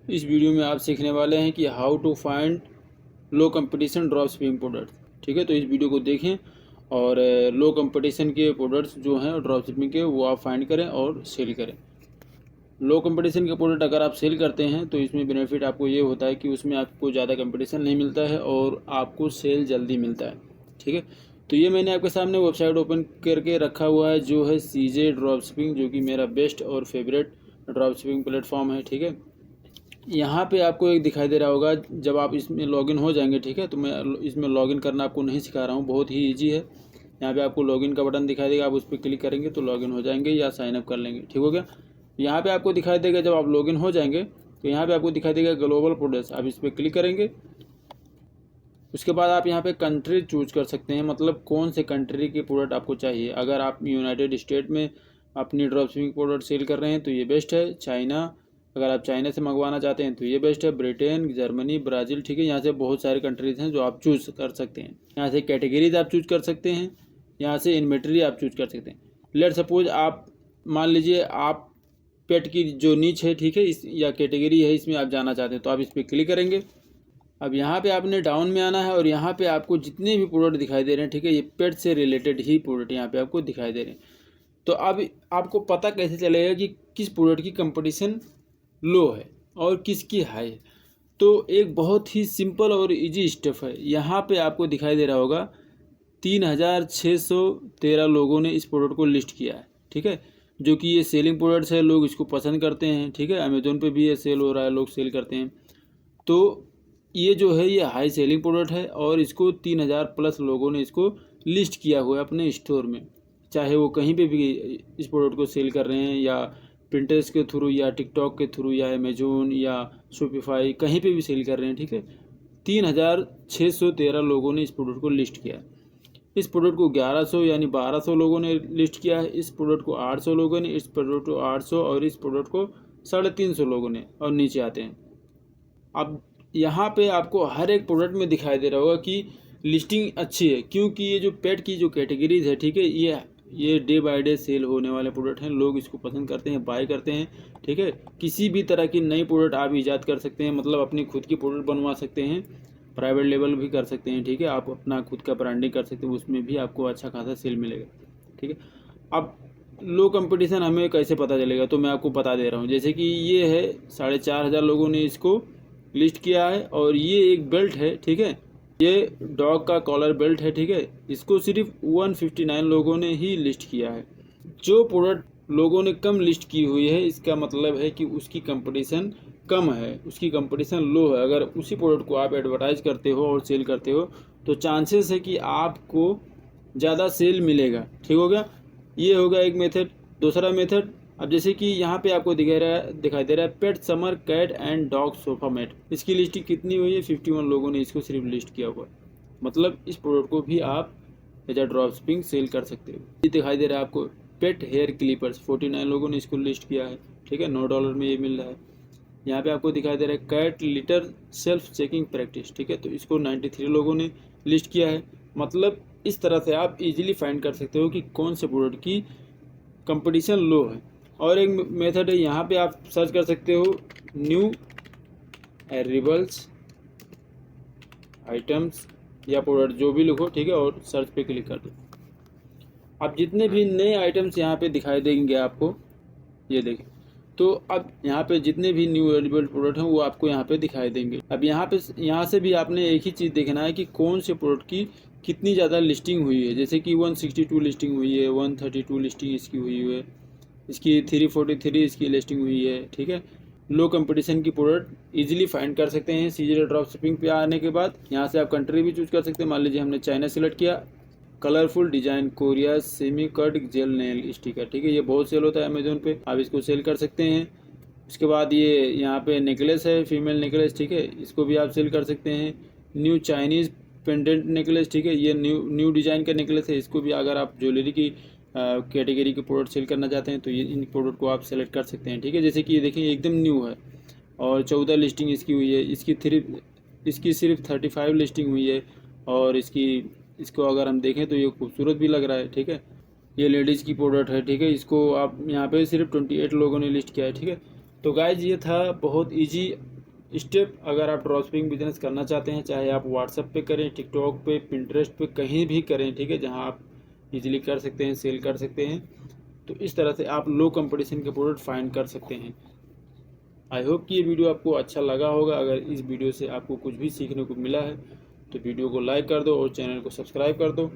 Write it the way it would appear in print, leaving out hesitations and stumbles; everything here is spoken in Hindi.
इस वीडियो में आप सीखने वाले हैं कि how to find low competition drop shipping products. ठीक है, तो इस वीडियो को देखें और लो कंपटीशन के प्रोडक्ट्स जो हैं ड्रॉप शिपिंग के वो आप फाइंड करें और सेल करें। लो कंपटीशन के प्रोडक्ट अगर आप सेल करते हैं तो इसमें बेनिफिट आपको ये होता है कि उसमें आपको ज़्यादा कंपटीशन नहीं मिलता है और आपको सेल जल्दी मिलता है। ठीक है, तो ये मैंने आपके सामने वेबसाइट ओपन करके रखा हुआ है जो है CJ ड्रॉप शिपिंग, जो कि मेरा बेस्ट और फेवरेट ड्रॉप शिपिंग प्लेटफॉर्म है। ठीक है, यहाँ पे आपको एक दिखाई दे रहा होगा जब आप इसमें लॉगिन हो जाएंगे। ठीक है, तो मैं इसमें लॉगिन करना आपको नहीं सिखा रहा हूँ, बहुत ही ईजी है। यहाँ पे आपको लॉगिन का बटन दिखाई देगा, आप उस पर क्लिक करेंगे तो लॉगिन हो जाएंगे या साइनअप कर लेंगे। ठीक हो गया। यहाँ पे आपको दिखाई देगा जब आप लॉगिन हो जाएंगे तो यहाँ पे आपको दिखाई देगा ग्लोबल प्रोडक्ट्स, आप इस पर क्लिक करेंगे। उसके बाद आप यहाँ पे कंट्री चूज कर सकते हैं, मतलब कौन से कंट्री के प्रोडक्ट आपको चाहिए। अगर आप यूनाइटेड स्टेट में अपनी ड्रॉप शिपिंग प्रोडक्ट सेल कर रहे हैं तो ये बेस्ट है। चाइना, अगर आप चाइना से मंगवाना चाहते हैं तो ये बेस्ट है। Britain, Germany, Brazil. ठीक है, यहाँ से बहुत सारे कंट्रीज़ हैं जो आप चूज़ कर सकते हैं। यहाँ से कैटेगरीज आप चूज कर सकते हैं, यहाँ से इन्वेंटरी आप चूज कर सकते हैं। लेट सपोज आप मान लीजिए आप पेट की जो नीच है, ठीक है, इस या कैटेगरी है, इसमें आप जाना चाहते हैं तो आप इस पर क्लिक करेंगे। अब यहाँ पे आपने डाउन में आना है और यहाँ पे आपको जितने भी प्रोडक्ट दिखाई दे रहे हैं, ठीक है, ये पेट से रिलेटेड ही प्रोडक्ट यहाँ पे आपको दिखाई दे रहे हैं। तो अब आपको पता कैसे चलेगा कि किस प्रोडक्ट की कंपटीशन लो है और किसकी हाई है। तो एक बहुत ही सिंपल और इजी स्टेप है। यहाँ पे आपको दिखाई दे रहा होगा 3613 लोगों ने इस प्रोडक्ट को लिस्ट किया है। ठीक है, जो कि ये सेलिंग प्रोडक्ट्स है, लोग इसको पसंद करते हैं। ठीक है, अमेजोन पे भी ये सेल हो रहा है, लोग सेल करते हैं। तो ये जो है ये हाई सेलिंग प्रोडक्ट है और इसको 3000 प्लस लोगों ने इसको लिस्ट किया हुआ है अपने स्टोर में। चाहे वो कहीं पे भी इस प्रोडक्ट को सेल कर रहे हैं, या पिंटरेस्ट के थ्रू, या टिकटॉक के थ्रू, या अमेजोन, या शॉपिफाई, कहीं पे भी सेल कर रहे हैं। ठीक है, 3613 लोगों ने इस प्रोडक्ट को लिस्ट किया है। इस प्रोडक्ट को 1100 यानी 1200 लोगों ने लिस्ट किया है। इस प्रोडक्ट को 800 लोगों ने, इस प्रोडक्ट को 800 और इस प्रोडक्ट को 350 लोगों ने। और नीचे आते हैं, अब यहाँ पे आपको हर एक प्रोडक्ट में दिखाई दे रहा होगा कि लिस्टिंग अच्छी है, क्योंकि ये जो पेट की जो कैटेगरीज है, ठीक है, ये डे बाय डे सेल होने वाले प्रोडक्ट हैं। लोग इसको पसंद करते हैं, बाय करते हैं। ठीक है, किसी भी तरह की नई प्रोडक्ट आप ईजाद कर सकते हैं, मतलब अपनी खुद की प्रोडक्ट बनवा सकते हैं, प्राइवेट लेवल भी कर सकते हैं। ठीक है, आप अपना खुद का ब्रांडिंग कर सकते हैं, उसमें भी आपको अच्छा खासा सेल मिलेगा। ठीक है, अब लो कंपटीशन हमें कैसे पता चलेगा, तो मैं आपको बता दे रहा हूँ। जैसे कि ये है 4500 लोगों ने इसको लिस्ट किया है और ये एक बेल्ट है। ठीक है, ये डॉग का कॉलर बेल्ट है। ठीक है, इसको सिर्फ 159 लोगों ने ही लिस्ट किया है। जो प्रोडक्ट लोगों ने कम लिस्ट की हुई है, इसका मतलब है कि उसकी कंपटीशन कम है, उसकी कंपटीशन लो है। अगर उसी प्रोडक्ट को आप एडवर्टाइज करते हो और सेल करते हो तो चांसेस है कि आपको ज़्यादा सेल मिलेगा। ठीक हो गया, ये होगा एक मेथड। दूसरा मेथड, अब जैसे कि यहाँ पे आपको दिखाई दे रहा है pet summer cat and dog sofa mat. इसकी लिस्टिंग कितनी हुई है? 51 लोगों ने इसको सिर्फ लिस्ट किया हुआ है। मतलब इस प्रोडक्ट को भी आप as a drop shipping sell कर सकते हो। ये दिखाई दे रहा है आपको पेट हेयर क्लिपर्स, 49 लोगों ने इसको लिस्ट किया है। ठीक है, $9 में ये मिल रहा है। यहाँ पे आपको दिखाई दे रहा है cat litter self checking practice. ठीक है, तो इसको 93 लोगों ने लिस्ट किया है। मतलब इस तरह से आप इजीली फाइंड कर सकते हो कि कौन से प्रोडक्ट की कंपटीशन लो है। और एक मेथड है, यहाँ पे आप सर्च कर सकते हो न्यू अराइवल्स आइटम्स या प्रोडक्ट, जो भी लिखो। ठीक है, और सर्च पे क्लिक कर दो। अब जितने भी नए आइटम्स यहाँ पे दिखाई देंगे आपको, ये देखें, तो अब यहाँ पे जितने भी न्यू अवेलेबल प्रोडक्ट हैं वो आपको यहाँ पे दिखाई देंगे। अब यहाँ से भी आपने एक ही चीज़ देखना है कि कौन से प्रोडक्ट की कितनी ज़्यादा लिस्टिंग हुई है। जैसे कि 162 लिस्टिंग हुई है, 132 लिस्टिंग इसकी हुई है, इसकी 343 इसकी लिस्टिंग हुई है। ठीक है, लो कंपटीशन की प्रोडक्ट इजीली फाइंड कर सकते हैं। सीजर ड्रॉप शिपिंग पे आने के बाद यहाँ से आप कंट्री भी चूज कर सकते हैं। मान लीजिए हमने चाइना सेलेक्ट किया, colourful design Korea semi cut jail nail sticker. ठीक है, ये बहुत सेल होता है अमेजोन पे, आप इसको सेल कर सकते हैं। उसके बाद ये यहाँ पे नेकलेस है, फीमेल नेकलेस। ठीक है, इसको भी आप सेल कर सकते हैं। New Chinese pendant necklace. ठीक है, ये न्यू डिजाइन का नेकलेस है, इसको भी अगर आप ज्वेलरी की कैटेगरी के प्रोडक्ट सेल करना चाहते हैं तो ये इन प्रोडक्ट को आप सेलेक्ट कर सकते हैं। ठीक है, जैसे कि ये देखिए एकदम न्यू है और 14 लिस्टिंग इसकी हुई है। इसकी सिर्फ 35 लिस्टिंग हुई है और इसको अगर हम देखें तो ये खूबसूरत भी लग रहा है। ठीक है, ये लेडीज़ की प्रोडक्ट है। ठीक है, इसको आप यहाँ पे सिर्फ 28 लोगों ने लिस्ट किया है। ठीक है, तो गाइज ये था बहुत ईजी स्टेप अगर आप ड्रॉप शिपिंग बिजनेस करना चाहते हैं, चाहे आप व्हाट्सएप पे करें, टिकटॉक पे, पिंटरेस्ट पे, कहीं भी करें, ठीक है, जहां आप इजीली कर सकते हैं, सेल कर सकते हैं, तो इस तरह से आप लो कंपटीशन के प्रोडक्ट फाइंड कर सकते हैं। आई होप कि ये वीडियो आपको अच्छा लगा होगा। अगर इस वीडियो से आपको कुछ भी सीखने को मिला है तो वीडियो को लाइक कर दो और चैनल को सब्सक्राइब कर दो।